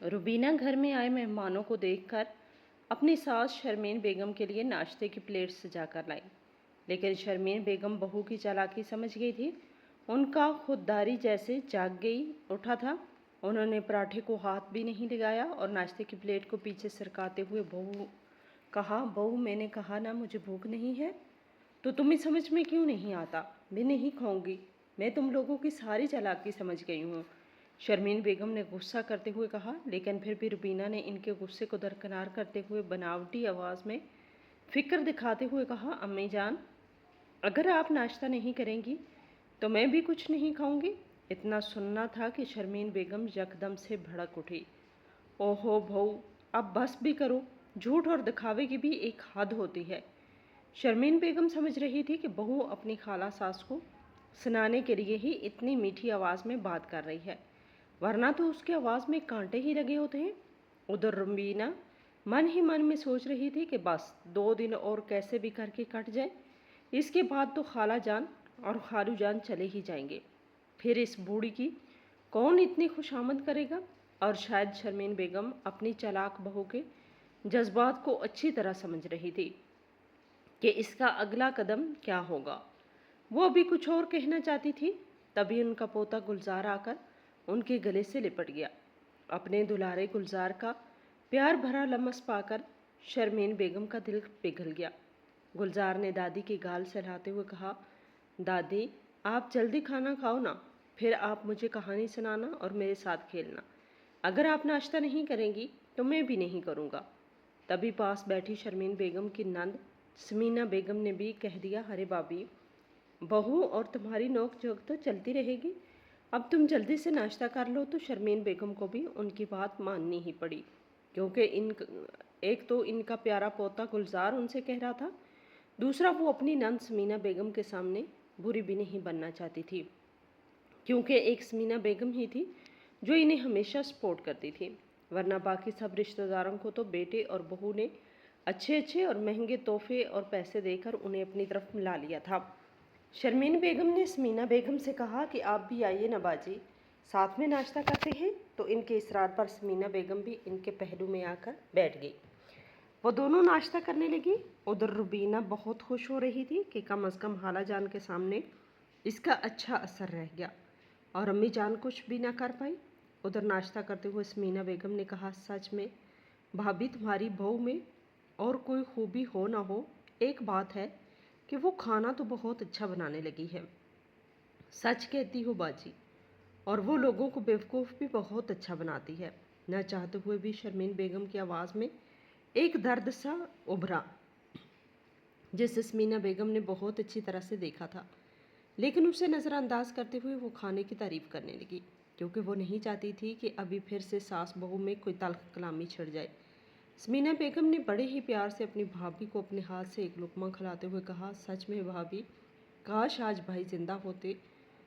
रुबीना घर में आए मेहमानों को देखकर अपनी सास शर्मीन बेगम के लिए नाश्ते की प्लेट सजा कर लाई। लेकिन शर्मीन बेगम बहू की चालाकी समझ गई थी। उनका खुददारी जैसे जाग गई उठा था। उन्होंने पराठे को हाथ भी नहीं लगाया और नाश्ते की प्लेट को पीछे सरकाते हुए बहू मैंने कहा ना मुझे भूख नहीं है, तो तुम्हें समझ में क्यों नहीं आता? मैं नहीं खाऊंगी, मैं तुम लोगों की सारी चालाकी समझ गई हूँ, शर्मीन बेगम ने गुस्सा करते हुए कहा। लेकिन फिर भी रुबीना ने इनके गुस्से को दरकिनार करते हुए बनावटी आवाज़ में फिक्र दिखाते हुए कहा, अम्मी जान, अगर आप नाश्ता नहीं करेंगी तो मैं भी कुछ नहीं खाऊंगी। इतना सुनना था कि शर्मीन बेगम यकदम से भड़क उठी। ओहो बहू, अब बस भी करो, झूठ और दिखावे की भी एक हद होती है। शर्मीन बेगम समझ रही थी कि बहू अपनी खाला सास को सुनाने के लिए ही इतनी मीठी आवाज़ में बात कर रही है, वरना तो उसकी आवाज़ में कांटे ही लगे होते हैं। उधर रुबीना मन ही मन में सोच रही थी कि बस 2 दिन और कैसे भी करके कट जाए, इसके बाद तो खाला जान और खालू जान चले ही जाएंगे, फिर इस बूढ़ी की कौन इतनी खुशामद करेगा। और शायद शर्मीन बेगम अपनी चालाक बहू के जज्बात को अच्छी तरह समझ रही थी कि इसका अगला कदम क्या होगा। वो अभी कुछ और कहना चाहती थी, तभी उनका पोता गुलजार आकर उनके गले से लिपट गया। अपने दुलारे गुलजार का प्यार भरा लम्स पाकर शर्मीन बेगम का दिल पिघल गया। गुलजार ने दादी की गाल सहलाते हुए कहा, दादी आप जल्दी खाना खाओ ना, फिर आप मुझे कहानी सुनाना और मेरे साथ खेलना। अगर आप नाश्ता नहीं करेंगी तो मैं भी नहीं करूँगा। तभी पास बैठी शर्मीन बेगम की नंद समीना बेगम ने भी कह दिया, अरे भाभी, बहू और तुम्हारी नोक झोंक तो चलती रहेगी, अब तुम जल्दी से नाश्ता कर लो। तो शर्मीन बेगम को भी उनकी बात माननी ही पड़ी, क्योंकि एक तो इनका प्यारा पोता गुलजार उनसे कह रहा था, दूसरा वो अपनी नंद समीना बेगम के सामने बुरी भी नहीं बनना चाहती थी, क्योंकि एक समीना बेगम ही थी जो इन्हें हमेशा सपोर्ट करती थी, वरना बाकी सब रिश्तेदारों को तो बेटे और बहू ने अच्छे अच्छे और महंगे तोहफे और पैसे देकर उन्हें अपनी तरफ मिला लिया था। शर्मीन बेगम ने समीना बेगम से कहा कि आप भी आइए ना बाजी, साथ में नाश्ता करते हैं। तो इनके इसरार पर समीना बेगम भी इनके पहलू में आकर बैठ गई। वो दोनों नाश्ता करने लगी। उधर रुबीना बहुत खुश हो रही थी कि कम अज़ कम खाला जान के सामने इसका अच्छा असर रह गया और अम्मी जान कुछ भी ना कर पाई। उधर नाश्ता करते हुए समीना बेगम ने कहा, सच में भाभी, तुम्हारी बहू में और कोई खूबी हो ना हो, एक बात है कि वो खाना तो बहुत अच्छा बनाने लगी है। सच कहती हो बाजी, और वो लोगों को बेवकूफ़ भी बहुत अच्छा बनाती है। न चाहते हुए भी शर्मीन बेगम की आवाज़ में एक दर्द सा उभरा, जिसे समीना बेगम ने बहुत अच्छी तरह से देखा था, लेकिन उसे नज़रअंदाज करते हुए वो खाने की तारीफ़ करने लगी, क्योंकि वो नहीं चाहती थी कि अभी फिर से सास बहू में कोई तल्ख कलामी छिड़ जाए। समीना बेगम ने बड़े ही प्यार से अपनी भाभी को अपने हाथ से एक लुकमा खिलाते हुए कहा, सच में भाभी, काश आज भाई जिंदा होते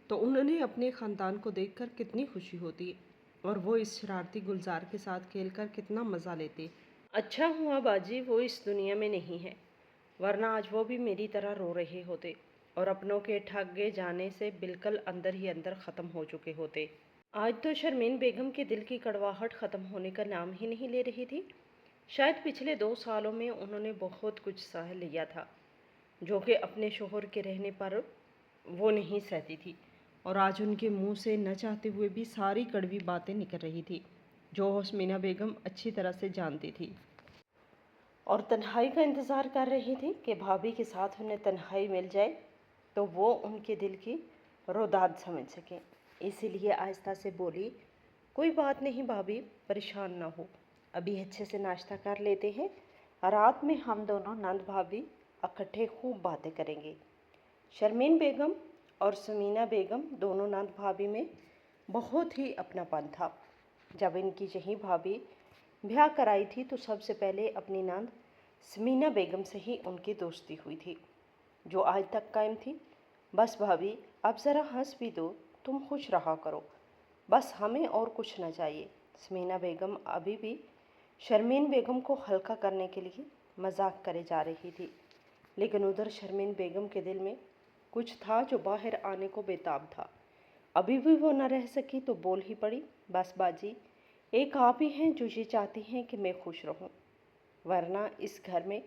तो उन्होंने अपने ख़ानदान को देखकर कितनी खुशी होती और वो इस शरारती गुलजार के साथ खेलकर कितना मज़ा लेते। अच्छा हुआ बाजी वो इस दुनिया में नहीं है, वरना आज वो भी मेरी तरह रो रहे होते और अपनों के ठग गए जाने से बिल्कुल अंदर ही अंदर ख़त्म हो चुके होते। आज तो शर्मीन बेगम के दिल की कड़वाहट ख़त्म होने का नाम ही नहीं ले रही थी। शायद पिछले 2 सालों में उन्होंने बहुत कुछ सह लिया था, जो कि अपने शोहर के रहने पर वो नहीं सहती थी, और आज उनके मुंह से न चाहते हुए भी सारी कड़वी बातें निकल रही थी, जो समीना बेगम अच्छी तरह से जानती थी और तन्हाई का इंतज़ार कर रही थी कि भाभी के साथ उन्हें तन्हाई मिल जाए तो वो उनके दिल की रोदाद समझ सकें। इसीलिए आहिस्ता से बोली, कोई बात नहीं भाभी, परेशान ना हो, अभी अच्छे से नाश्ता कर लेते हैं, रात में हम दोनों नंद भाभी इकट्ठे खूब बातें करेंगे। शर्मीन बेगम और समीना बेगम दोनों नंद भाभी में बहुत ही अपनापन था। जब इनकी यही भाभी ब्याह कराई थी तो सबसे पहले अपनी नंद समीना बेगम से ही उनकी दोस्ती हुई थी, जो आज तक कायम थी। बस भाभी, अब ज़रा हंस भी दो, तुम खुश रहा करो, बस हमें और कुछ न चाहिए। समीना बेगम अभी भी शर्मीन बेगम को हल्का करने के लिए मजाक करे जा रही थी, लेकिन उधर शर्मीन बेगम के दिल में कुछ था जो बाहर आने को बेताब था। अभी भी वो न रह सकी तो बोल ही पड़ी, बस बाजी, ایک آپ ہی ہیں جو یہ چاہتی ہیں کہ میں خوش رہوں، ورنہ اس گھر میں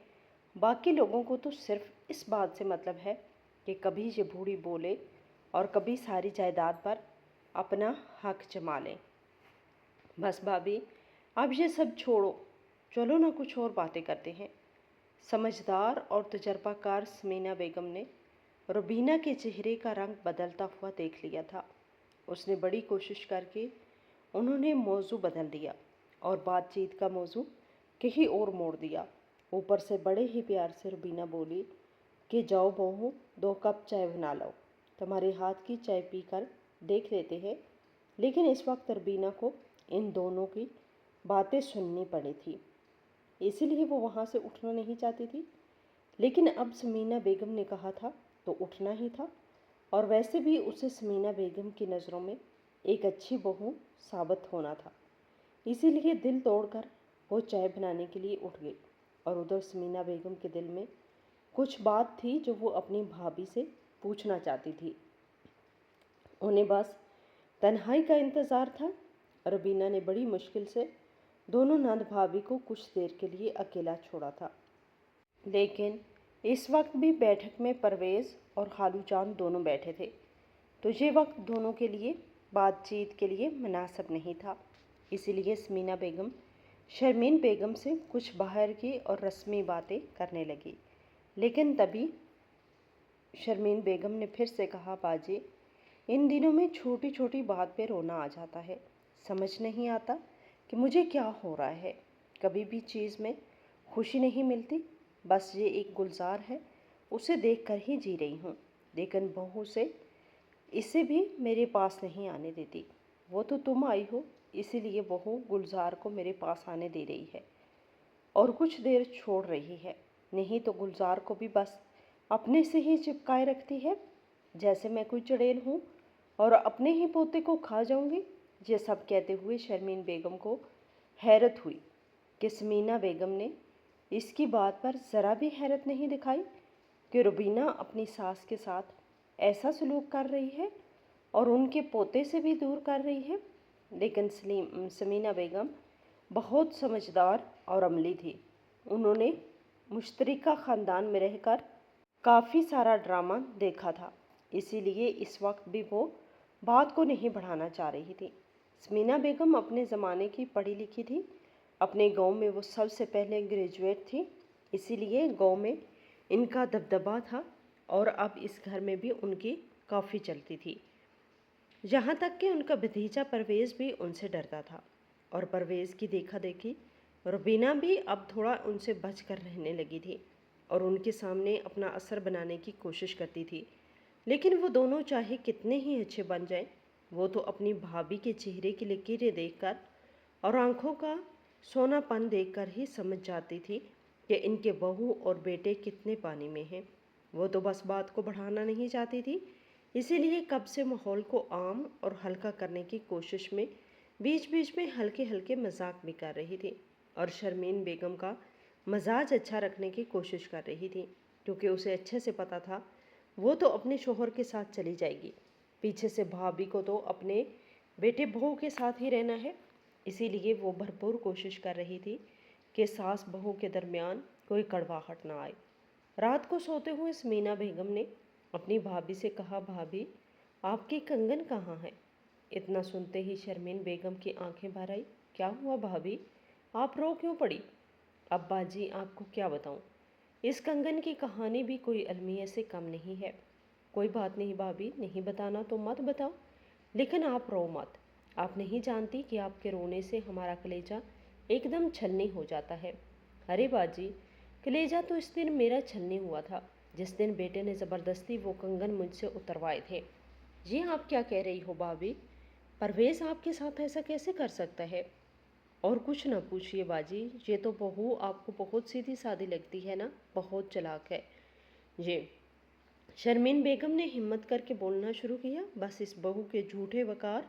باقی لوگوں کو تو صرف اس بات سے مطلب ہے کہ کبھی یہ بوڑھی بولے اور کبھی ساری جائیداد پر اپنا حق جما لیں۔ بس بھابھی، اب یہ سب چھوڑو، چلو نہ کچھ اور باتیں کرتے ہیں۔ سمجھدار اور تجربہ کار سمینا بیگم نے روبینہ کے چہرے کا رنگ بدلتا ہوا دیکھ لیا تھا۔ اس نے بڑی کوشش کر کے انہوں نے موضوع بدل دیا اور بات چیت کا موضوع کہیں اور موڑ دیا۔ اوپر سے بڑے ہی پیار سے روبینہ بولی کہ جاؤ بہو، 2 کپ چائے بنا لاؤ، تمہارے ہاتھ کی چائے پی کر دیکھ لیتے ہیں۔ لیکن اس وقت روبینہ کو ان دونوں کی باتیں سننی پڑی تھی، اسی لیے وہ وہاں سے اٹھنا نہیں چاہتی تھی۔ لیکن اب سمینا بیگم نے کہا تھا تو اٹھنا ہی تھا، اور ویسے بھی اسے سمینا بیگم کی نظروں میں ایک اچھی بہو ثابت ہونا تھا۔ اسی لیے دل توڑ کر وہ چائے بنانے کے لیے اٹھ گئی، اور ادھر سمینا بیگم کے دل میں کچھ بات تھی جو وہ اپنی بھابھی سے پوچھنا چاہتی تھی۔ انہیں بس تنہائی کا انتظار تھا۔ روبینہ نے بڑی مشکل سے دونوں نند بھابھی کو کچھ دیر کے لیے اکیلا چھوڑا تھا، لیکن اس وقت بھی بیٹھک میں پرویز اور خالو جان دونوں بیٹھے تھے، تو یہ وقت دونوں کے لیے بات چیت کے لیے مناسب نہیں تھا۔ اسی لیے سمینا بیگم شرمین بیگم سے کچھ باہر کی اور رسمی باتیں کرنے لگی۔ لیکن تبھی شرمین بیگم نے پھر سے کہا، باجی، ان دنوں میں چھوٹی چھوٹی بات پہ رونا آ جاتا ہے۔ سمجھ نہیں آتا کہ مجھے کیا ہو رہا ہے۔ کبھی بھی چیز میں خوشی نہیں ملتی۔ بس یہ ایک گلزار ہے، اسے دیکھ کر ہی جی رہی ہوں، لیکن بہو سے اسے بھی میرے پاس نہیں آنے دیتی۔ وہ تو تم آئی ہو، اسی لیے بہو گلزار کو میرے پاس آنے دے رہی ہے اور کچھ دیر چھوڑ رہی ہے، نہیں تو گلزار کو بھی بس اپنے سے ہی چپکائے رکھتی ہے، جیسے میں کوئی چڑیل ہوں اور اپنے ہی پوتے کو کھا جاؤں گی۔ یہ سب کہتے ہوئے شرمین بیگم کو حیرت ہوئی کہ سمینا بیگم نے اس کی بات پر ذرا بھی حیرت نہیں دکھائی کہ روبینہ اپنی ساس کے ساتھ ایسا سلوک کر رہی ہے اور ان کے پوتے سے بھی دور کر رہی ہے۔ لیکن سمینا بیگم بہت سمجھدار اور عملی تھی۔ انہوں نے مشترکہ خاندان میں رہ کر کافی سارا ڈرامہ دیکھا تھا، اسی لیے اس وقت بھی وہ بات کو نہیں بڑھانا چاہ رہی تھی۔ سمینا بیگم اپنے زمانے کی پڑھی لکھی تھی، اپنے گاؤں میں وہ سب سے پہلے گریجویٹ تھی، اسی لیے گاؤں میں ان کا دبدبہ تھا، اور اب اس گھر میں بھی ان کی کافی چلتی تھی، یہاں تک کہ ان کا بھتیجا پرویز بھی ان سے ڈرتا تھا، اور پرویز کی دیکھا دیکھی روبینہ بھی اب تھوڑا ان سے بچ کر رہنے لگی تھی اور ان کے سامنے اپنا اثر بنانے کی کوشش کرتی تھی۔ لیکن وہ دونوں چاہے کتنے ہی اچھے بن جائیں، وہ تو اپنی بھابھی کے چہرے کی لکیریں دیکھ کر اور آنکھوں کا سونا پن دیکھ کر ہی سمجھ جاتی تھی کہ ان کے بہو اور بیٹے کتنے پانی میں ہیں۔ وہ تو بس بات کو بڑھانا نہیں چاہتی تھی، اسی لیے کب سے ماحول کو عام اور ہلکا کرنے کی کوشش میں بیچ بیچ میں ہلکے ہلکے مذاق بھی کر رہی تھی، اور شرمین بیگم کا مزاج اچھا رکھنے کی کوشش کر رہی تھی، کیونکہ اسے اچھے سے پتہ تھا وہ تو اپنے شوہر کے ساتھ چلی جائے گی، پیچھے سے بھابھی کو تو اپنے بیٹے بہو کے ساتھ ہی رہنا ہے۔ اسی لیے وہ بھرپور کوشش کر رہی تھی کہ ساس بہو کے درمیان کوئی کڑواہٹ نہ آئے۔ رات کو سوتے ہوئے سمینا بیگم نے اپنی بھابھی سے کہا، بھابھی، آپ کے کنگن کہاں ہیں؟ اتنا سنتے ہی شرمین بیگم کی آنکھیں بھر آئی۔ کیا ہوا بھابھی، آپ رو کیوں پڑی؟ اب باجی آپ کو کیا بتاؤں، اس کنگن کی کہانی بھی کوئی المیہ سے کم نہیں ہے۔ کوئی بات نہیں بھابھی، نہیں بتانا تو مت بتاؤ، لیکن آپ رو مت۔ آپ نہیں جانتی کہ آپ کے رونے سے ہمارا کلیجہ ایک دم چھلنی ہو جاتا ہے۔ ارے باجی، کلیجہ تو اس دن میرا چھلنی ہوا تھا جس دن بیٹے نے زبردستی وہ کنگن مجھ سے اتروائے تھے۔ یہ آپ کیا کہہ رہی ہو بھابھی؟ پرویز آپ کے ساتھ ایسا کیسے کر سکتا ہے؟ اور کچھ نہ پوچھئے باجی، یہ تو بہو آپ کو بہت سیدھی سادی لگتی ہے نا، بہت چلاک ہے یہ۔ شرمین بیگم نے ہمت کر کے بولنا شروع کیا۔ بس اس بہو کے جھوٹے وقار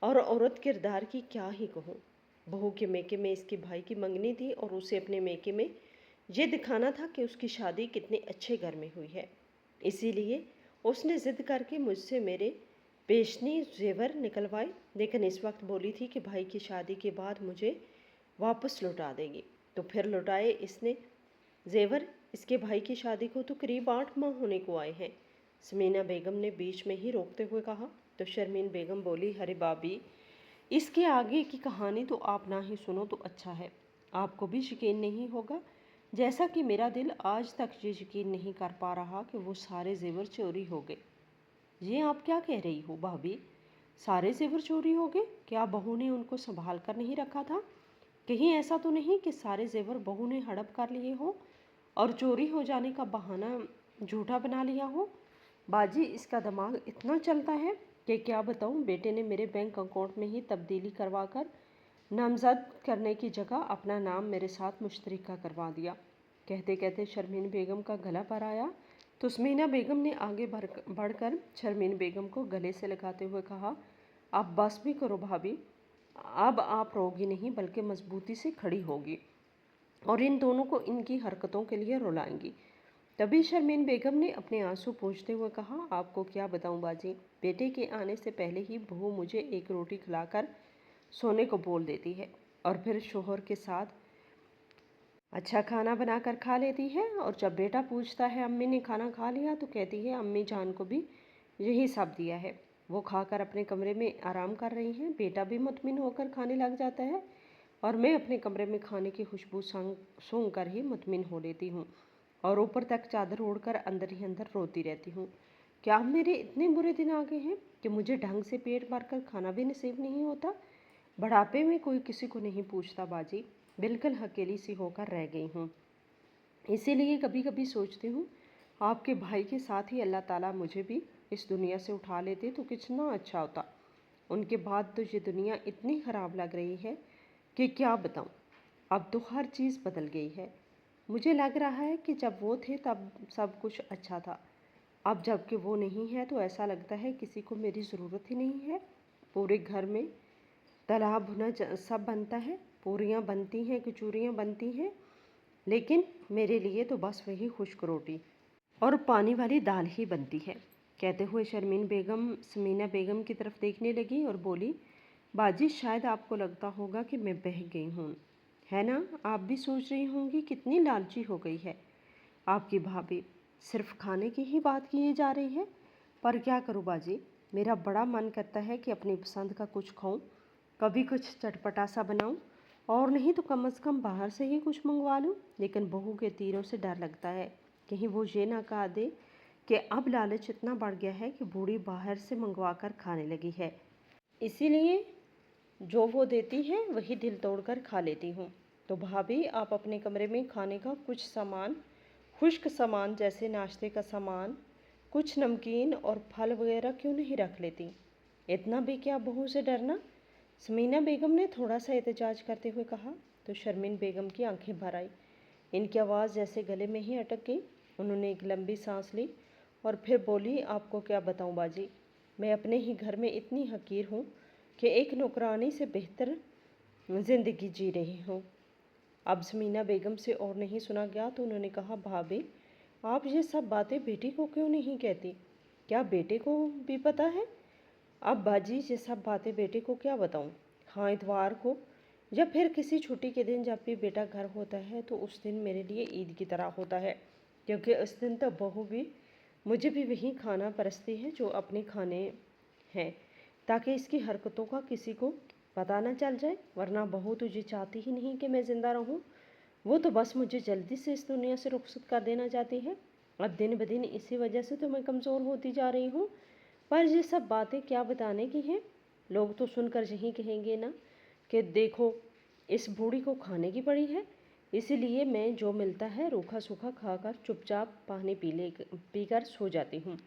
اور عورت کردار کی کیا ہی کہوں۔ بہو کے میکے میں اس کے بھائی کی منگنی تھی، اور اسے اپنے میکے میں یہ دکھانا تھا کہ اس کی شادی کتنے اچھے گھر میں ہوئی ہے، اسی لیے اس نے ضد کر کے مجھ سے میرے पेशनी जेवर निकलवाए, लेकिन इस वक्त बोली थी कि भाई की शादी के बाद मुझे वापस लौटा देगी। तो फिर लौटाए इसने जेवर। इसके भाई की शादी को तो करीब 8 माह होने को आए हैं। समीना बेगम ने बीच में ही रोकते हुए कहा। तो शर्मीन बेगम बोली, अरे भाभी, इसके आगे की कहानी तो आप ना ही सुनो तो अच्छा है। आपको भी यकीन नहीं होगा, जैसा कि मेरा दिल आज तक ये यकीन नहीं कर पा रहा कि वो सारे जेवर चोरी हो गए। ये आप क्या कह रही हो भाभी? सारे जेवर चोरी हो गए? क्या बहू ने उनको संभाल कर नहीं रखा था? कहीं ऐसा तो नहीं कि सारे जेवर बहू ने हड़प कर लिए हो और चोरी हो जाने का बहाना झूठा बना लिया हो? बाजी, इसका दिमाग इतना चलता है कि क्या बताऊं। बेटे ने मेरे बैंक अकाउंट में ही तब्दीली करवा कर नामजद करने की जगह अपना नाम मेरे साथ मुश्तरका करवा दिया। कहते कहते शर्मीन बेगम का गला पर आया तो समीना बेगम ने आगे बढ़कर शर्मीन बेगम को गले से लगाते हुए कहा, आप बस भी करो भाभी, अब आप रोगी नहीं बल्कि मजबूती से खड़ी होगी और इन दोनों को इनकी हरकतों के लिए रुलाएंगी। तभी शर्मीन बेगम ने अपने आंसू पोंछते हुए कहा, आपको क्या बताऊं बाजी, बेटे के आने से पहले ही बहू मुझे एक रोटी खिलाकर सोने को बोल देती है और फिर शोहर के साथ अच्छा खाना बनाकर खा लेती है। और जब बेटा पूछता है अम्मी ने खाना खा लिया, तो कहती है अम्मी जान को भी यही सब दिया है, वो खाकर अपने कमरे में आराम कर रही हैं। बेटा भी मुतमिन होकर खाने लग जाता है और मैं अपने कमरे में खाने की खुशबू सूंघ कर ही मुतमिन हो लेती हूँ और ऊपर तक चादर ओढ़कर अंदर ही अंदर रोती रहती हूँ। क्या अब मेरे इतने बुरे दिन आ गए हैं कि मुझे ढंग से पेट भरकर खाना भी नसीब नहीं होता? बुढ़ापे में कोई किसी को नहीं पूछता बाजी, बिल्कुल अकेली सी होकर रह गई हूँ। इसीलिए कभी कभी सोचती हूँ आपके भाई के साथ ही अल्लाह ताला मुझे भी इस दुनिया से उठा लेते तो कितना अच्छा होता। उनके बाद तो ये दुनिया इतनी ख़राब लग रही है कि क्या बताऊँ। अब तो हर चीज़ बदल गई है। मुझे लग रहा है कि जब वो थे तब सब कुछ अच्छा था। अब जबकि वो नहीं है तो ऐसा लगता है किसी को मेरी ज़रूरत ही नहीं है। पूरे घर में तला भुना सब बनता है, पूरियाँ बनती हैं, कचौरियाँ बनती हैं, लेकिन मेरे लिए तो बस वही खुश्क रोटी और पानी वाली दाल ही बनती है। कहते हुए शर्मीन बेगम समीना बेगम की तरफ देखने लगी और बोली, बाजी, शायद आपको लगता होगा कि मैं बह गई हूँ, है ना? आप भी सोच रही होंगी कितनी लालची हो गई है आपकी भाभी, सिर्फ खाने की ही बात की जा रही है। पर क्या करूँ बाजी, मेरा बड़ा मन करता है कि अपनी पसंद का कुछ खाऊं, कभी कुछ चटपटा सा बनाऊं और नहीं तो कम से कम बाहर से ही कुछ मंगवा लूं। लेकिन बहू के तीरों से डर लगता है, कहीं वो ये ना कह दे कि अब लालच इतना बढ़ गया है कि बूढ़ी बाहर से मंगवा कर खाने लगी है। इसीलिए जो वो देती है वही दिल तोड़कर खा लेती हूँ। तो भाभी, आप अपने कमरे में खाने का कुछ सामान, खुश्क सामान जैसे नाश्ते का सामान, कुछ नमकीन और फल वगैरह क्यों नहीं रख लेती? इतना भी क्या बहू से डरना? समीना बेगम ने थोड़ा सा एहतजाज करते हुए कहा। तो शर्मीन बेगम की आंखें भर आई, इनकी आवाज़ जैसे गले में ही अटक गई। उन्होंने एक लंबी सांस ली और फिर बोली, आपको क्या बताऊं बाजी, मैं अपने ही घर में इतनी हकीर हूँ कि एक नौकरानी से बेहतर ज़िंदगी जी रही हूँ। अब समीना बेगम से और नहीं सुना गया तो उन्होंने कहा, भाभी, आप ये सब बातें बेटी को क्यों नहीं कहती? क्या बेटे को भी पता है? अब बाजी, ये सब बातें बेटे को क्या बताऊं? हाँ, इतवार को या फिर किसी छुट्टी के दिन जब भी बेटा घर होता है तो उस दिन मेरे लिए ईद की तरह होता है, क्योंकि उस दिन तो बहू भी मुझे भी वही खाना परसती है जो अपने खाने हैं, ताकि इसकी हरकतों का किसी को पता न चल जाए। वरना बहू तो ये चाहती ही नहीं कि मैं ज़िंदा रहूं, वो तो बस मुझे जल्दी से इस दुनिया से रुखसत कर देना चाहती है। अब दिन ब दिन इसी वजह से तो मैं कमज़ोर होती जा रही हूँ। पर ये सब बातें क्या बताने की हैं? लोग तो सुनकर यही कहेंगे ना कि देखो, इस बूढ़ी को खाने की पड़ी है, इसीलिए मैं जो मिलता है रूखा सूखा खाकर चुपचाप पानी पीकर सो जाती हूँ।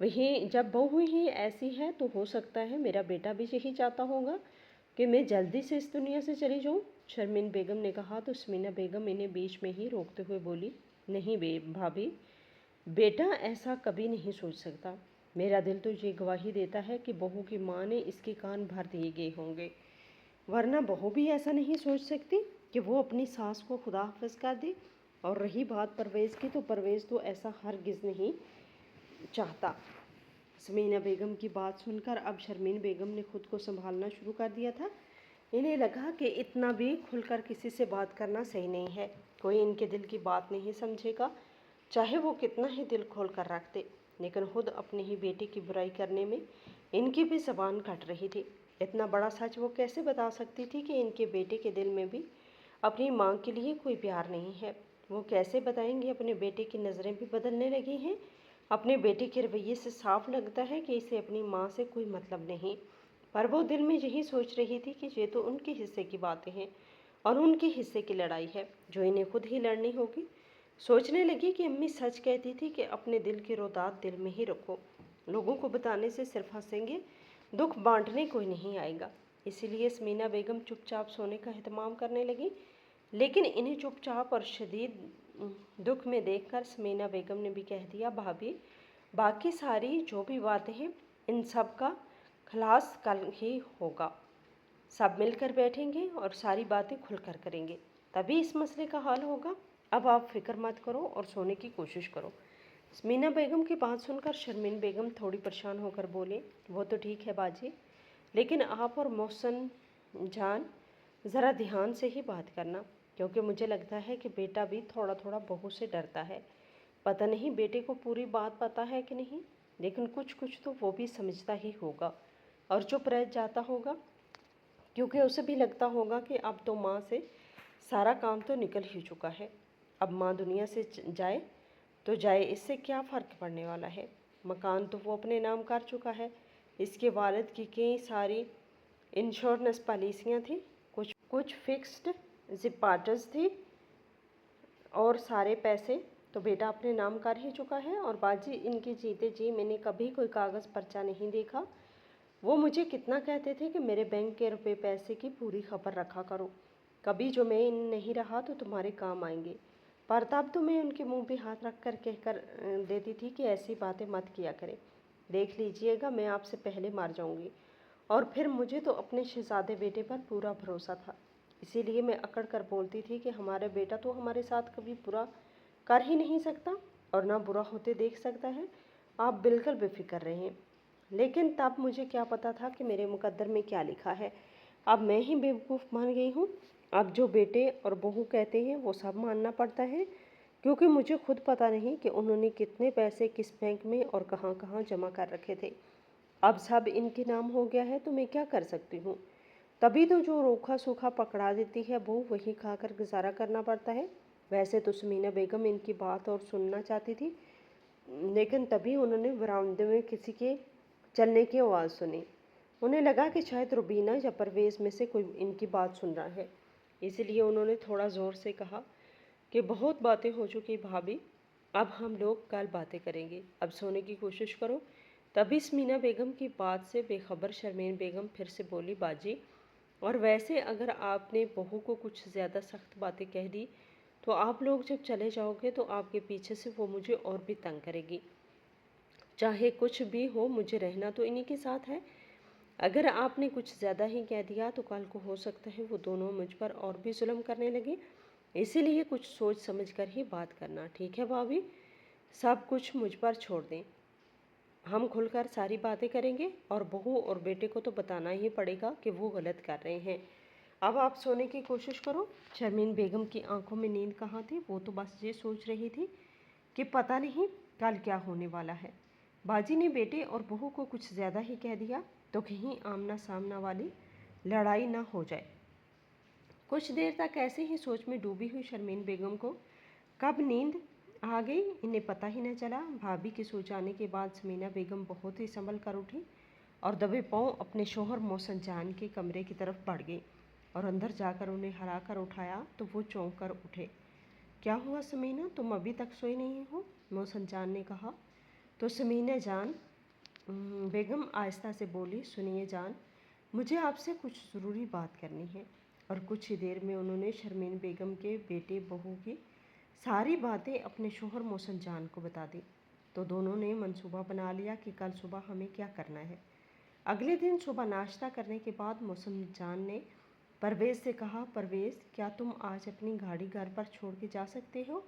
वहीं जब बहू ही ऐसी है तो हो सकता है मेरा बेटा भी यही चाहता होगा कि मैं जल्दी से इस दुनिया से चली जाऊँ। शर्मीन बेगम ने कहा तो समीना बेगम इन्हें बीच में ही रोकते हुए बोली, नहीं भाभी, बेटा ऐसा कभी नहीं सोच सकता। मेरा दिल तो ये गवाही देता है कि बहू की माँ ने इसके कान भर दिए गए होंगे, वरना बहू भी ऐसा नहीं सोच सकती कि वो अपनी सास को खुदा हाफिज कर दे। और रही बात परवेज़ की, तो परवेज़ तो ऐसा हरगिज़ नहीं चाहता। समीना बेगम की बात सुनकर अब शर्मीन बेगम ने खुद को संभालना शुरू कर दिया था। इन्हें लगा कि इतना भी खुलकर किसी से बात करना सही नहीं है, कोई इनके दिल की बात नहीं समझेगा, चाहे वो कितना ही दिल खोल कर रखते। लेकिन खुद अपनी ही बेटी की बुराई करने में इनकी भी ज़बान कट रही थी। इतना बड़ा सच वो कैसे बता सकती थी कि इनके बेटे के दिल में भी अपनी माँ के लिए कोई प्यार नहीं है। वो कैसे बताएंगे अपने बेटे की नज़रें भी बदलने लगी हैं। अपने बेटे के रवैये से साफ लगता है कि इसे अपनी माँ से कोई मतलब नहीं, पर वो दिल में यही सोच रही थी कि ये तो उनके हिस्से की बातें हैं और उनके हिस्से की लड़ाई है जो इन्हें खुद ही लड़नी होगी। सोचने लगी कि अम्मी सच कहती थी कि अपने दिल की रोदात दिल में ही रखो, लोगों को बताने से सिर्फ हंसेंगे, दुख बांटने कोई नहीं आएगा। इसीलिए समीना बेगम चुपचाप सोने का एहतमाम करने लगी। लेकिन इन्हें चुपचाप और शदीद दुख में देखकर समीना बेगम ने भी कह दिया, भाभी बाकी सारी जो भी बातें हैं इन सब का खलास कल ही होगा, सब मिलकर बैठेंगे और सारी बातें खुलकर करेंगे, तभी इस मसले का हल होगा। अब आप फिक्र मत करो और सोने की कोशिश करो। समीना बेगम की बात सुनकर शर्मीन बेगम थोड़ी परेशान होकर बोले, वो तो ठीक है बाजी, लेकिन आप और मोहसन जान ज़रा ध्यान से ही बात करना, क्योंकि मुझे लगता है कि बेटा भी थोड़ा थोड़ा बहू से डरता है। पता नहीं बेटे को पूरी बात पता है कि नहीं, लेकिन कुछ कुछ तो वो भी समझता ही होगा और चुप रह जाता होगा, क्योंकि उसे भी लगता होगा कि अब तो माँ से सारा काम तो निकल ही चुका है। अब माँ दुनिया से जाए तो जाए, इससे क्या फ़र्क पड़ने वाला है। मकान तो वो अपने नाम कर चुका है, इसके वालिद की कई सारी इंश्योरेंस पॉलिसियाँ थी, कुछ फिक्स्ड डिपॉजिट्स थी और सारे पैसे तो बेटा अपने नाम कर ही चुका है। और बाजी इनके जीते जी मैंने कभी कोई कागज़ पर्चा नहीं देखा। वो मुझे कितना कहते थे कि मेरे बैंक के रुपए पैसे की पूरी खबर रखा करो, कभी जो मैं नहीं रहा तो तुम्हारे काम आएंगे। पर तब तो मैं उनके मुंह पे हाथ रख कर कहकर देती थी कि ऐसी बातें मत किया करें, देख लीजिएगा मैं आपसे पहले मर जाऊंगी। और फिर मुझे तो अपने शहजादे बेटे पर पूरा भरोसा था, इसीलिए मैं अकड़ कर बोलती थी कि हमारा बेटा तो हमारे साथ कभी बुरा कर ही नहीं सकता और ना बुरा होते देख सकता है। आप बिल्कुल बेफिक्र रहें। लेकिन तब मुझे क्या पता था कि मेरे मुकद्दर में क्या लिखा है। अब मैं ही बेवकूफ़ मान गई हूँ। अब जो बेटे और बहू कहते हैं वो सब मानना पड़ता है, क्योंकि मुझे खुद पता नहीं कि उन्होंने कितने पैसे किस बैंक में और कहाँ कहाँ जमा कर रखे थे। अब सब इनके नाम हो गया है तो मैं क्या कर सकती हूँ। तभी तो जो रूखा सूखा पकड़ा देती है वो वही खाकर गुजारा करना पड़ता है। वैसे तो समीना बेगम इनकी बात और सुनना चाहती थी, लेकिन तभी उन्होंने बरामदे में किसी के चलने की आवाज़ सुनी। उन्हें लगा कि शायद रुबीना या परवेज़ में से कोई इनकी बात सुन रहा है, इसलिए उन्होंने थोड़ा ज़ोर से कहा कि बहुत बातें हो चुकी भाभी, अब हम लोग कल बातें करेंगे, अब सोने की कोशिश करो। तभी समीना बेगम की बात से बेखबर शर्मीन बेगम फिर से बोली, बाजी और वैसे अगर आपने बहू को कुछ ज़्यादा सख्त बातें कह दी तो आप लोग जब चले जाओगे तो आपके पीछे से वो मुझे और भी तंग करेगी। चाहे कुछ भी हो मुझे रहना तो इन्हीं के साथ है। अगर आपने कुछ ज़्यादा ही कह दिया तो कल को हो सकता है वो दोनों मुझ पर और भी जुल्म करने लगे, इसीलिए कुछ सोच समझ कर ही बात करना, ठीक है भाभी? सब कुछ मुझ पर छोड़ दें, हम खुलकर सारी बातें करेंगे और बहू और बेटे को तो बताना ही पड़ेगा कि वो गलत कर रहे हैं। अब आप सोने की कोशिश करो। शर्मीन बेगम की आंखों में नींद कहाँ थी, वो तो बस ये सोच रही थी कि पता नहीं कल क्या होने वाला है। बाजी ने बेटे और बहू को कुछ ज़्यादा ही कह दिया तो कहीं आमना सामना वाली लड़ाई ना हो जाए। कुछ देर तक ऐसे ही सोच में डूबी हुई शर्मीन बेगम को कब नींद आ गई इन्हें पता ही न चला। भाभी के सो जाने के बाद समीना बेगम बहुत ही संभल कर उठी और दबे पांव अपने शोहर मोहसन जान के कमरे की तरफ बढ़ गई और अंदर जाकर उन्हें हरा कर उठाया तो वो चौंक कर उठे। क्या हुआ समीना, तुम अभी तक सोई नहीं हो? मोहसन जान ने कहा। तो समीना जान बेगम आहिस्ता से बोली, सुनिए जान, मुझे आपसे कुछ ज़रूरी बात करनी है। और कुछ ही देर में उन्होंने शर्मीन बेगम के बेटे बहू की सारी बातें अपने शोहर मोहसन जान को बता दी। तो दोनों ने मंसूबा बना लिया कि कल सुबह हमें क्या करना है। अगले दिन सुबह नाश्ता करने के बाद मोहसन जान ने परवेज़ से कहा, परवेज़ क्या तुम आज अपनी गाड़ी घर पर छोड़ के जा सकते हो?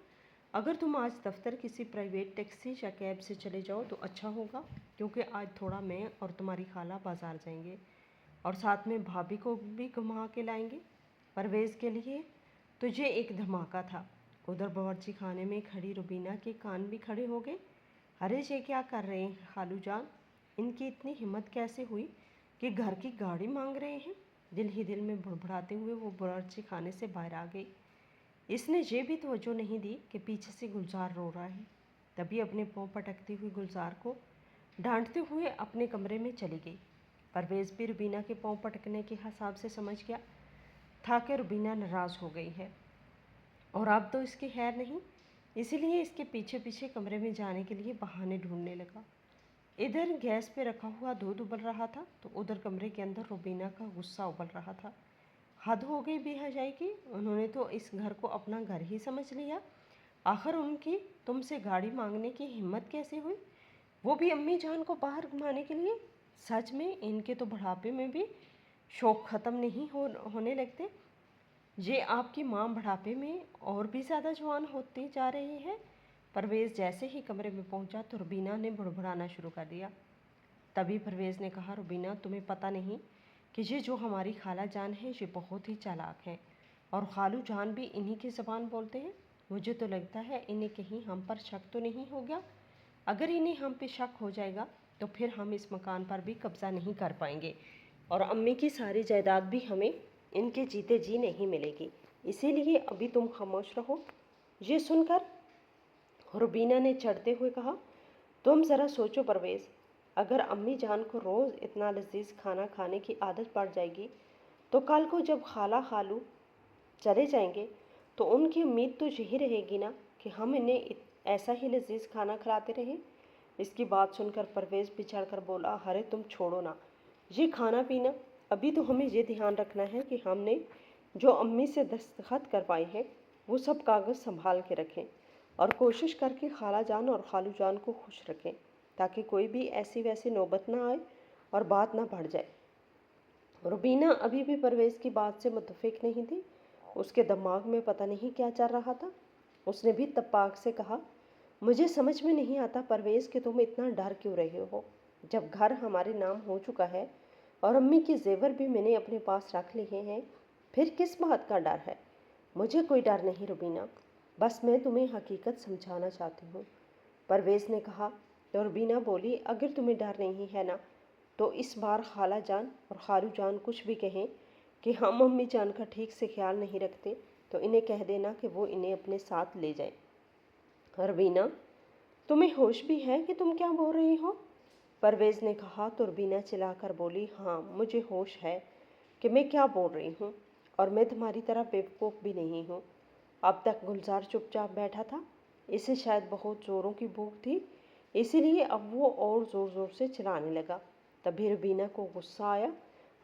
अगर तुम आज दफ्तर किसी प्राइवेट टैक्सी या कैब से चले जाओ तो अच्छा होगा, क्योंकि आज थोड़ा मैं और तुम्हारी खाला बाजार जाएंगे और साथ में भाभी को भी घुमा के लाएंगे। परवेज़ के लिए तुझे एक धमाका था। उधर बावर्ची खाने में खड़ी रुबीना के कान भी खड़े हो गए। अरे ये क्या कर रहे हैं खालू जान, इनकी इतनी हिम्मत कैसे हुई कि घर की गाड़ी मांग रहे हैं। दिल ही दिल में बुड़बुड़ाते हुए वो बावर्ची खाने से बाहर आ गई। इसने ये भी तवज्जो नहीं दी कि पीछे से गुलजार रो रहा है। तभी अपने पाँव पटकती हुई गुलजार को डांटते हुए अपने कमरे में चली गई। परवेज़ भी रुबीना के पाँव पटकने के हिसाब से समझ गया था कि रुबीना नाराज़ हो गई है और अब तो इसकी खैर नहीं, इसीलिए इसके पीछे पीछे कमरे में जाने के लिए बहाने ढूंढने लगा। इधर गैस पे रखा हुआ दूध उबल रहा था तो उधर कमरे के अंदर रुबीना का गुस्सा उबल रहा था। हद हो गई बेहयाई की, उन्होंने तो इस घर को अपना घर ही समझ लिया। आखिर उनकी तुमसे गाड़ी मांगने की हिम्मत कैसे हुई, वो भी अम्मी जान को बाहर घुमाने के लिए। सच में इनके तो बुढ़ापे में भी शौक ख़त्म नहीं होने लगते। ये आपकी माँ बुढ़ापे में और भी ज़्यादा जवान होती जा रही है। परवेज़ जैसे ही कमरे में पहुंचा तो रुबीना ने बुड़बुड़ाना शुरू कर दिया। तभी परवेज़ ने कहा, रुबीना तुम्हें पता नहीं कि ये जो हमारी खाला जान है ये बहुत ही चालाक है और खालू जान भी इन्हीं की ज़बान बोलते हैं। मुझे तो लगता है इन्हें कहीं हम पर शक तो नहीं हो गया। अगर इन्हें हम पे शक हो जाएगा तो फिर हम इस मकान पर भी कब्ज़ा नहीं कर पाएंगे और अम्मी की सारी जायदाद भी हमें इनके जीते जी नहीं मिलेगी। इसीलिए अभी तुम खामोश रहो। ये सुनकर रुबीना ने चढ़ते हुए कहा, तुम ज़रा सोचो परवेज़, अगर अम्मी जान को रोज़ इतना लजीज खाना खाने की आदत पड़ जाएगी तो कल को जब खाला खालू चले जाएंगे तो उनकी उम्मीद तो यही रहेगी ना कि हम इन्हें ऐसा ही लजीज खाना खिलाते रहें। इसकी बात सुनकर परवेज़ बिछड़ कर बोला, अरे तुम छोड़ो ना ये खाना पीना, अभी तो हमें ये ध्यान रखना है कि हमने जो अम्मी से दस्तखत करवाए हैं वो सब कागज़ संभाल के रखें और कोशिश करके खाला जान और खालू जान को खुश रखें ताकि कोई भी ऐसी वैसी नौबत ना आए और बात ना बढ़ जाए। रुबीना अभी भी परवेज़ की बात से मुत्तफिक नहीं थी। उसके दिमाग में पता नहीं क्या चल रहा था। उसने भी तपाक से कहा, मुझे समझ में नहीं आता परवेज़ कि तुम इतना डर क्यों रहे हो। जब घर हमारे नाम हो चुका है और अम्मी के जेवर भी मैंने अपने पास रख लिए हैं, फिर किस बात का डर है। मुझे कोई डर नहीं रुबीना, बस मैं तुम्हें हकीकत समझाना चाहती हूँ। परवेज़ ने कहा तो रुबीना बोली, अगर तुम्हें डर नहीं है ना तो इस बार खाला जान और खालू जान कुछ भी कहें कि हम अम्मी जान का ठीक से ख्याल नहीं रखते तो इन्हें कह देना कि वो इन्हें अपने साथ ले जाए। रुबीना, तुम्हें होश भी है कि तुम क्या बोल रही हो? परवेज़ ने कहा तो रुबीना चिल्लाकर बोली, हाँ मुझे होश है कि मैं क्या बोल रही हूँ और मैं तुम्हारी तरह बेवकूफ़ भी नहीं हूँ। अब तक गुलजार चुपचाप बैठा था, इसे शायद बहुत ज़ोरों की भूख थी, इसीलिए अब वो और ज़ोर ज़ोर से चिल्लाने लगा। तभी रुबीना को गुस्सा आया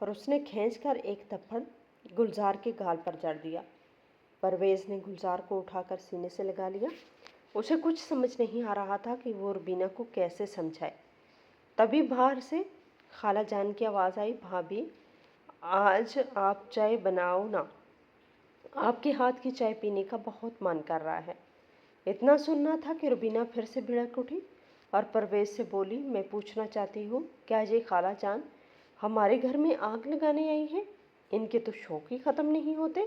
और उसने खींचकर एक थप्पड़ गुलजार के गाल पर जड़ दिया। परवेज़ ने गुलजार को उठाकर सीने से लगा लिया। उसे कुछ समझ नहीं आ रहा था कि वो रुबीना को कैसे समझाए। तभी बाहर से खाला जान की आवाज़ आई, भाभी आज आप चाय बनाओ ना, आपके हाथ की चाय पीने का बहुत मन कर रहा है। इतना सुनना था कि रुबीना फिर से भिड़क उठी और परवेज़ से बोली, मैं पूछना चाहती हूँ क्या ये खाला जान हमारे घर में आग लगाने आई है? इनके तो शौक ही ख़त्म नहीं होते,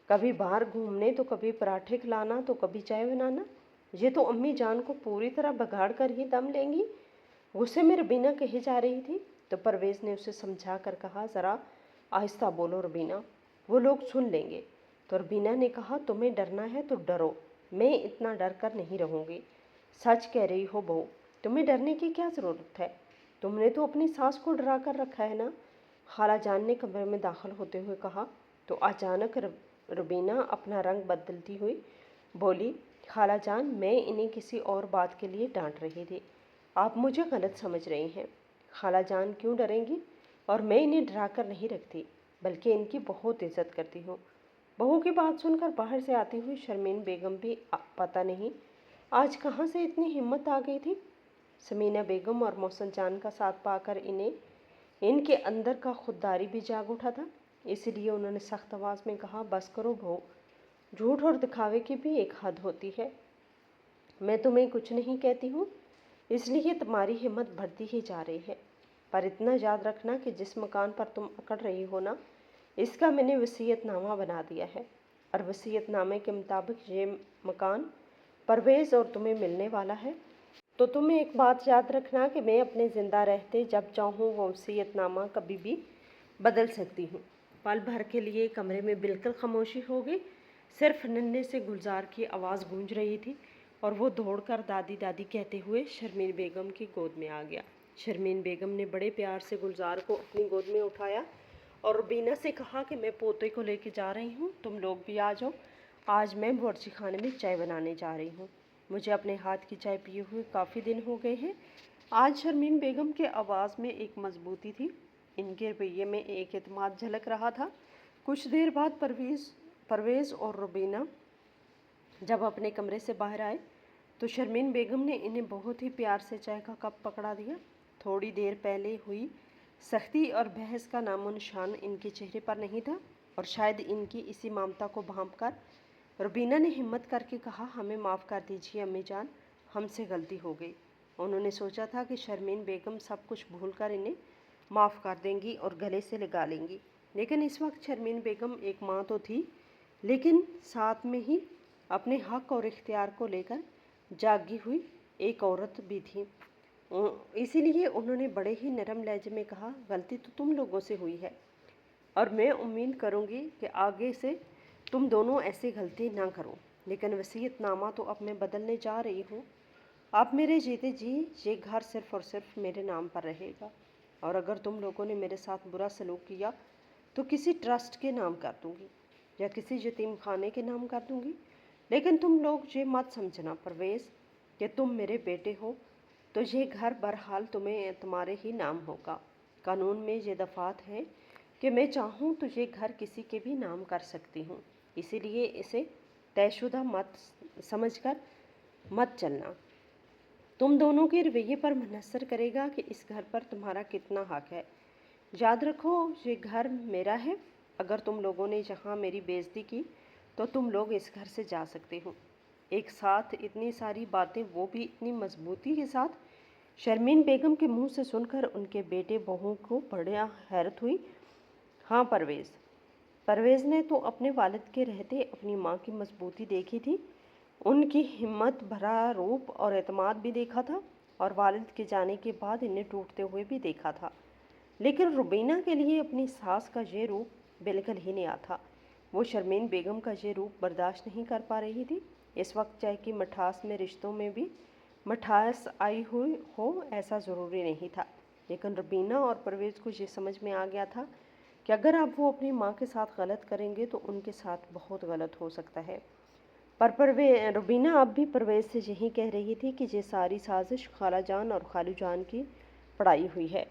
कभी बाहर घूमने तो कभी पराठे खिलाना तो कभी चाय बनाना। ये तो अम्मी जान को पूरी तरह बगाड़ कर ही दम लेंगी। गुस्से में रुबीना कही जा रही थी तो परवेज़ ने उसे समझा कर कहा, ज़रा आहिस्ता बोलो रुबीना, वो लोग सुन लेंगे। तो रुबीना ने कहा, तुम्हें डरना है तो डरो, मैं इतना डर कर नहीं रहूँगी। सच कह रही हो बहू, तुम्हें डरने की क्या ज़रूरत है, तुमने तो अपनी सास को डरा कर रखा है ना। खाला जान ने कमरे में दाखिल होते हुए कहा तो अचानक रुबीना अपना रंग बदलती हुई बोली, खाला जान मैं इन्हें किसी और बात के लिए डांट रही थी, आप मुझे गलत समझ रही हैं। खाला जान क्यों डरेंगी, और मैं इन्हें डरा कर नहीं रखती बल्कि इनकी बहुत इज्जत करती हूँ। बहू की बात सुनकर बाहर से आती हुई शर्मीन बेगम भी पता नहीं आज कहाँ से इतनी हिम्मत आ गई थी। समीना बेगम और मोहसिन जान का साथ पाकर इनके अंदर का खुददारी भी जाग उठा था, इसीलिए उन्होंने सख्त आवाज़ में कहा, बस करो बहू, झूठ और दिखावे की भी एक हद होती है। मैं तुम्हें कुछ नहीं कहती हूँ, इसलिए तुम्हारी हिम्मत बढ़ती ही जा रही है। पर इतना याद रखना कि जिस मकान पर तुम अकड़ रही हो ना, इसका मैंने वसीयतनामा बना दिया है, और वसीयतनामे के मुताबिक ये मकान परवेज़ और तुम्हें मिलने वाला है। तो तुम एक बात याद रखना कि मैं अपने ज़िंदा रहते जब चाहूँ वो वसीयतनामा कभी भी बदल सकती हूँ। पल भर के लिए कमरे में बिल्कुल खामोशी हो गई। सिर्फ नन्हे से गुलजार की आवाज़ गूंज रही थी और वो दौड़कर दादी दादी कहते हुए शर्मीन बेगम की गोद में आ गया। शर्मीन बेगम ने बड़े प्यार से गुलजार को अपनी गोद में उठाया और रुबीना से कहा कि मैं पोते को लेके जा रही हूँ, तुम लोग भी आ जाओ। आज मैं बावर्ची खाने में चाय बनाने जा रही हूँ। मुझे अपने हाथ की चाय पिए हुए काफ़ी दिन हो गए हैं। आज शर्मीन बेगम के आवाज़ में एक मजबूती थी, इनके रवैये में एक एतमाद झलक रहा था। कुछ देर बाद परवेज़ और रुबीना जब अपने कमरे से बाहर आए तो शर्मीन बेगम ने इन्हें बहुत ही प्यार से चाय का कप पकड़ा दिया। थोड़ी देर पहले हुई सख्ती और बहस का नामो निशान इनके चेहरे पर नहीं था, और शायद इनकी इसी ममता को भांपकर रुबीना ने हिम्मत करके कहा, हमें माफ़ कर दीजिए अम्मी जान, हमसे गलती हो गई। उन्होंने सोचा था कि शर्मीन बेगम सब कुछ भूलकर इन्हें माफ़ कर देंगी और गले से लगा लेंगी, लेकिन इस वक्त शर्मीन बेगम एक माँ तो थी, लेकिन साथ में ही अपने हक और इख्तियार को लेकर जागी हुई एक औरत भी थी। इसीलिए उन्होंने बड़े ही नरम लहजे में कहा, गलती तो तुम लोगों से हुई है और मैं उम्मीद करूँगी कि आगे से तुम दोनों ऐसी गलती ना करो, लेकिन वसीयतनामा तो अब मैं बदलने जा रही हूँ। अब मेरे जीते जी ये घर सिर्फ़ और सिर्फ मेरे नाम पर रहेगा, और अगर तुम लोगों ने मेरे साथ बुरा सलूक किया तो किसी ट्रस्ट के नाम कर दूँगी या किसी यतीम खाने के नाम कर दूँगी। लेकिन तुम लोग ये मत समझना परवेज़ कि तुम मेरे बेटे हो तो ये घर बहरहाल तुम्हारे ही नाम होगा। कानून में ये दफ़ात है कि मैं चाहूँ तो ये घर किसी के भी नाम कर सकती हूँ, इसीलिए इसे तयशुदा मत समझकर मत चलना। तुम दोनों के रवैये पर मुनहसर करेगा कि इस घर पर तुम्हारा कितना हक है। याद रखो ये घर मेरा है, अगर तुम लोगों ने जहाँ मेरी बेइज्जती की तो तुम लोग इस घर से जा सकते हो। एक साथ इतनी सारी बातें, वो भी इतनी मजबूती के साथ, शर्मीन बेगम के मुंह से सुनकर उनके बेटे बहू को बड़ा हैरत हुई। हाँ परवेज़ ने तो अपने वालिद के रहते अपनी माँ की मजबूती देखी थी, उनकी हिम्मत भरा रूप और एतमाद भी देखा था, और वालिद के जाने के बाद इन्हें टूटते हुए भी देखा था। लेकिन रुबीना के लिए अपनी सास का ये रूप बिल्कुल ही नया था। वो शर्मीन बेगम का ये रूप बर्दाश्त नहीं कर पा रही थी। इस वक्त चाय की मिठास में रिश्तों में भी मिठास आई हुई हो ऐसा ज़रूरी नहीं था, लेकिन रुबीना और परवेज़ को ये समझ में आ गया था कि अगर अब वो अपनी माँ के साथ गलत करेंगे तो उनके साथ बहुत गलत हो सकता है। पर रुबीना अब भी परवेज़ से यही कह रही थी कि ये सारी साजिश खाला जान और खालू जान की पड़ाई हुई है,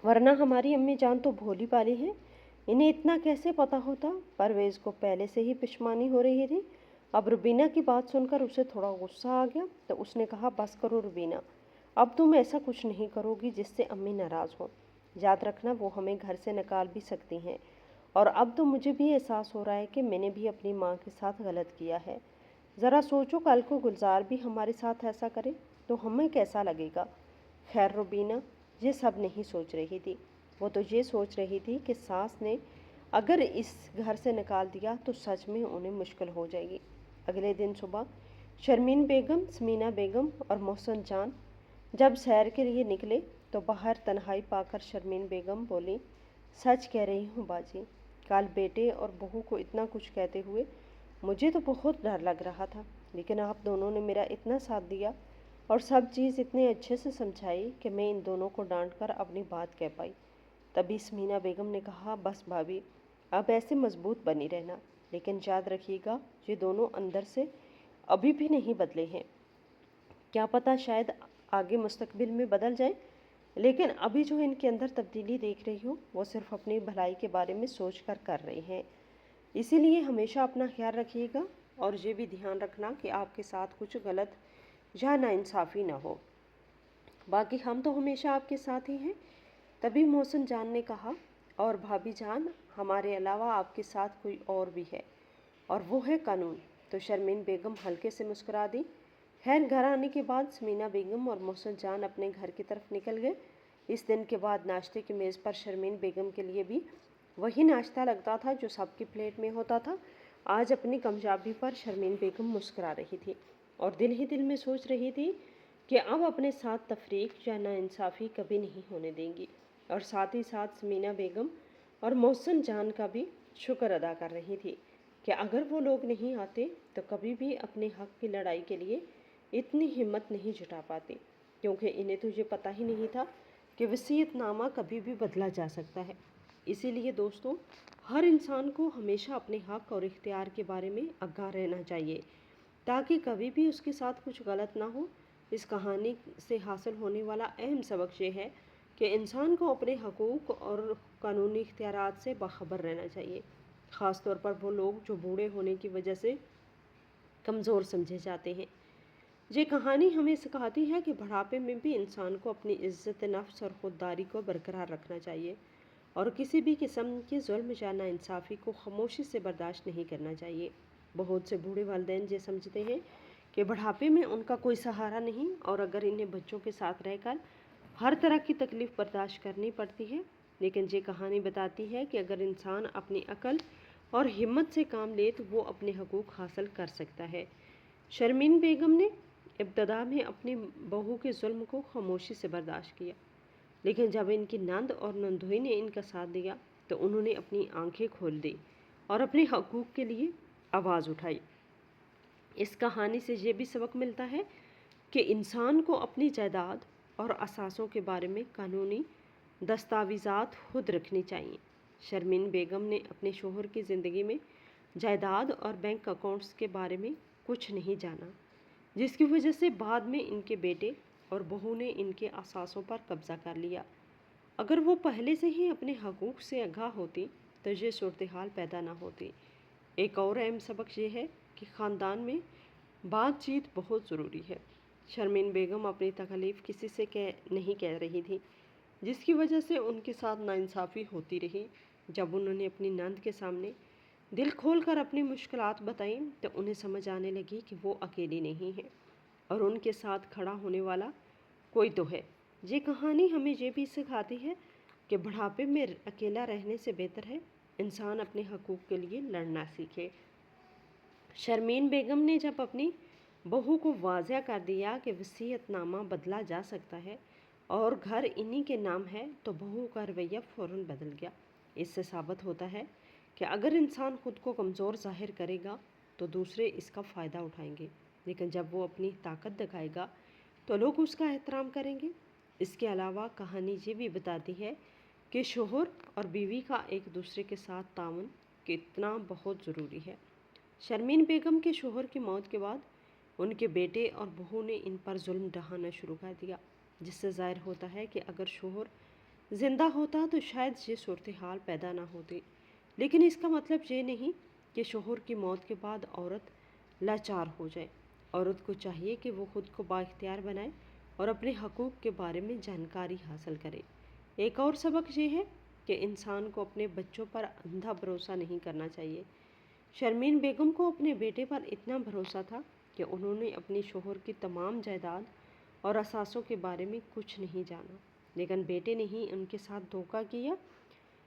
वरना हमारी अम्मी जान तो भोली भाली हैं, इन्हें इतना कैसे पता होता। परवेज़ को पहले से ही पिशमानी हो रही थी। अब रुबीना की बात सुनकर उसे थोड़ा गुस्सा आ गया, तो उसने कहा, बस करो रुबीना, अब तुम ऐसा कुछ नहीं करोगी जिससे अम्मी नाराज़ हो। याद रखना वो हमें घर से निकाल भी सकती हैं, और अब तो मुझे भी एहसास हो रहा है कि मैंने भी अपनी माँ के साथ गलत किया है। ज़रा सोचो, कल को गुलजार भी हमारे साथ ऐसा करे तो हमें कैसा लगेगा। खैर रुबीना ये सब नहीं सोच रही थी, वो तो ये सोच रही थी कि सास ने अगर इस घर से निकाल दिया तो सच में उन्हें मुश्किल हो जाएगी। अगले दिन सुबह शर्मीन बेगम, समीना बेगम और मोहसिन जान जब सैर के लिए निकले तो बाहर तन्हाई पाकर शर्मीन बेगम बोली, सच कह रही हूँ बाजी, कल बेटे और बहू को इतना कुछ कहते हुए मुझे तो बहुत डर लग रहा था, लेकिन आप दोनों ने मेरा इतना साथ दिया और सब चीज़ इतने अच्छे से समझाई कि मैं इन दोनों को डांटकर अपनी बात कह पाई। तभी समीना बेगम ने कहा, बस भाभी अब ऐसे मजबूत बनी रहना, लेकिन याद रखिएगा ये दोनों अंदर से अभी भी नहीं बदले हैं। क्या पता शायद आगे मुस्तकबिल में बदल जाए, लेकिन अभी जो इनके अंदर तब्दीली देख रही हो वो सिर्फ अपनी भलाई के बारे में सोच कर रहे हैं। इसीलिए हमेशा अपना ख्याल रखिएगा और ये भी ध्यान रखना कि आपके साथ कुछ गलत या नाइंसाफ़ी ना हो। बाकी हम तो हमेशा आपके साथ ही हैं। तभी मोहसिन जान ने कहा, और भाभी जान, हमारे अलावा आपके साथ कोई और भी है, और वो है कानून। तो शर्मीन बेगम हल्के से मुस्कुरा दी। खैर घर आने के बाद समीना बेगम और मोहसिन जान अपने घर की तरफ निकल गए। इस दिन के बाद नाश्ते की मेज़ पर शर्मीन बेगम के लिए भी वही नाश्ता लगता था जो सबकी प्लेट में होता था। आज अपनी कामयाबी पर शर्मीन बेगम मुस्कुरा रही थी और दिल ही दिल में सोच रही थी कि अब अपने साथ तफरीक या नाइंसाफ़ी कभी नहीं होने देंगी, और साथ ही साथ समीना बेगम और मोहसिन जान का भी शुक्र अदा कर रही थी कि अगर वो लोग नहीं आते तो कभी भी अपने हक़ की लड़ाई के लिए इतनी हिम्मत नहीं जुटा पाती, क्योंकि इन्हें तो ये पता ही नहीं था कि वसीयतनामा कभी भी बदला जा सकता है। इसीलिए दोस्तों, हर इंसान को हमेशा अपने हक़ और इख्तियार के बारे में आगाह रहना चाहिए, ताकि कभी भी उसके साथ कुछ गलत ना हो। इस कहानी से हासिल होने वाला अहम सबक ये है कि इंसान को अपने हकूक़ और कानूनी इख्तियारात से बाखबर रहना चाहिए, ख़ास तौर पर वो लोग जो बूढ़े होने की वजह से कमज़ोर समझे जाते हैं। ये कहानी हमें सिखाती है कि बुढ़ापे में भी इंसान को अपनी इज़्ज़त नफ्स और ख़ुददारी को बरकरार रखना चाहिए और किसी भी किस्म के जुल्म या नाइंसाफ़ी को खामोशी से बर्दाश्त नहीं करना चाहिए। बहुत से बूढ़े वालिदैन ये समझते हैं कि बुढ़ापे में उनका कोई सहारा नहीं, और अगर इन्हें बच्चों के साथ रहकर हर तरह की तकलीफ़ बर्दाश्त करनी पड़ती है। लेकिन ये कहानी बताती है कि अगर इंसान अपनी अकल और हिम्मत से काम ले तो वो अपने हकूक़ हासिल कर सकता है। शर्मीन बेगम ने इब्तदा में अपनी बहू के जुल्म को खामोशी से बर्दाश्त किया, लेकिन जब इनकी नंद और नंदोई ने इनका साथ दिया तो उन्होंने अपनी आंखें खोल दी और अपने हकूक़ के लिए आवाज़ उठाई। इस कहानी से ये भी सबक मिलता है कि इंसान को अपनी जायदाद और असासों के बारे में कानूनी दस्तावेज़ात खुद रखनी चाहिए। शर्मीन बेगम ने अपने शोहर की ज़िंदगी में जायदाद और बैंक अकाउंट्स के बारे में कुछ नहीं जाना, जिसकी वजह से बाद में इनके बेटे और बहू ने इनके असासों पर कब्ज़ा कर लिया। अगर वो पहले से ही अपने हकूक़ से आगाह होती तो ये सूरत हाल पैदा ना होती। एक और अहम सबक ये है कि ख़ानदान में बातचीत बहुत ज़रूरी है। शर्मीन बेगम अपनी तकलीफ़ किसी से नहीं कह रही थी, जिसकी वजह से उनके साथ नाइंसाफ़ी होती रही। जब उन्होंने अपनी नंद के सामने दिल खोल कर अपनी मुश्किलात बताई तो उन्हें समझ आने लगी कि वो अकेली नहीं है और उनके साथ खड़ा होने वाला कोई तो है। ये कहानी हमें ये भी सिखाती है कि बुढ़ापे में अकेला रहने से बेहतर है इंसान अपने हकूक़ के लिए लड़ना सीखे। शर्मीन बेगम ने जब अपनी बहू को वाज़ह कर दिया कि वसीयतनामा बदला जा सकता है और घर इन्हीं के नाम है, तो बहू का रवैया फ़ौरन बदल गया। इससे साबित होता है कि अगर इंसान ख़ुद को कमज़ोर ज़ाहिर करेगा तो दूसरे इसका फ़ायदा उठाएंगे, लेकिन जब वो अपनी ताकत दिखाएगा तो लोग उसका एहतराम करेंगे। इसके अलावा कहानी ये भी बताती है कि शोहर और बीवी का एक दूसरे के साथ ताउन कितना बहुत ज़रूरी है। शर्मीन बेगम के शोहर की मौत के बाद उनके बेटे और बहू ने इन पर जुल्म ढहाना शुरू कर दिया, जिससे ज़ाहिर होता है कि अगर शोहर ज़िंदा होता तो शायद ये सूरत हाल पैदा ना होती। लेकिन इसका मतलब ये नहीं कि शोहर की मौत के बाद औरत लाचार हो जाए। औरत को चाहिए कि वो ख़ुद को बाइख्तियार बनाए और अपने हकूक़ के बारे में जानकारी हासिल करे। एक और सबक ये है कि इंसान को अपने बच्चों पर अंधा भरोसा नहीं करना चाहिए। शर्मीन बेगम को अपने बेटे पर इतना भरोसा था कि उन्होंने अपने शोहर की तमाम जायदाद और असासों के बारे में कुछ नहीं जाना, लेकिन बेटे ने ही उनके साथ धोखा किया।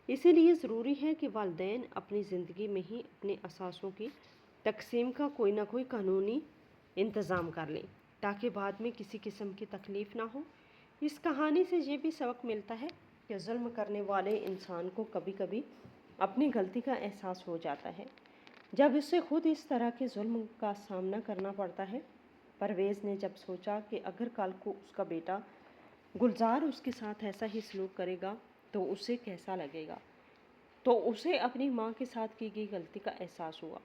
इसीलिए ज़रूरी है कि वालिदैन अपनी ज़िंदगी में ही अपने असासों की तकसीम का कोई ना कोई कानूनी इंतज़ाम कर लें, ताकि बाद में किसी किस्म की तकलीफ़ ना हो। इस कहानी से ये भी सबक मिलता है कि जुल्म करने वाले इंसान को कभी कभी अपनी गलती का एहसास हो जाता है जब उसे खुद इस तरह के जुल्म का सामना करना पड़ता है। परवेज़ ने जब सोचा कि अगर कल को उसका बेटा गुलजार उसके साथ ऐसा ही सलूक करेगा तो उसे कैसा लगेगा, तो उसे अपनी माँ के साथ की गई गलती का एहसास हुआ।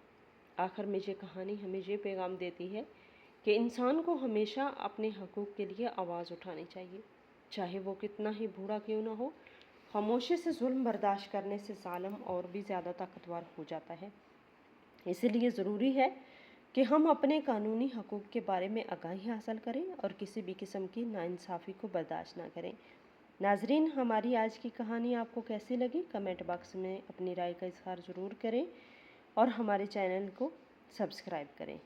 आखिर में ये कहानी हमें ये पैगाम देती है कि इंसान को हमेशा अपने हकूक़ के लिए आवाज़ उठानी चाहिए, चाहे वो कितना ही बूढ़ा क्यों ना हो। खामोशी से जुल्म बर्दाश्त करने से ज़ालिम और भी ज़्यादा ताकतवर हो जाता है। इसलिए ज़रूरी है कि हम अपने कानूनी हकूक़ के बारे में आगाही हासिल करें और किसी भी किस्म की नाइंसाफ़ी को बर्दाश्त ना करें। नाज़रीन, हमारी आज की कहानी आपको कैसी लगी कमेंट बॉक्स में अपनी राय का इज़हार ज़रूर करें और हमारे चैनल को सब्सक्राइब करें।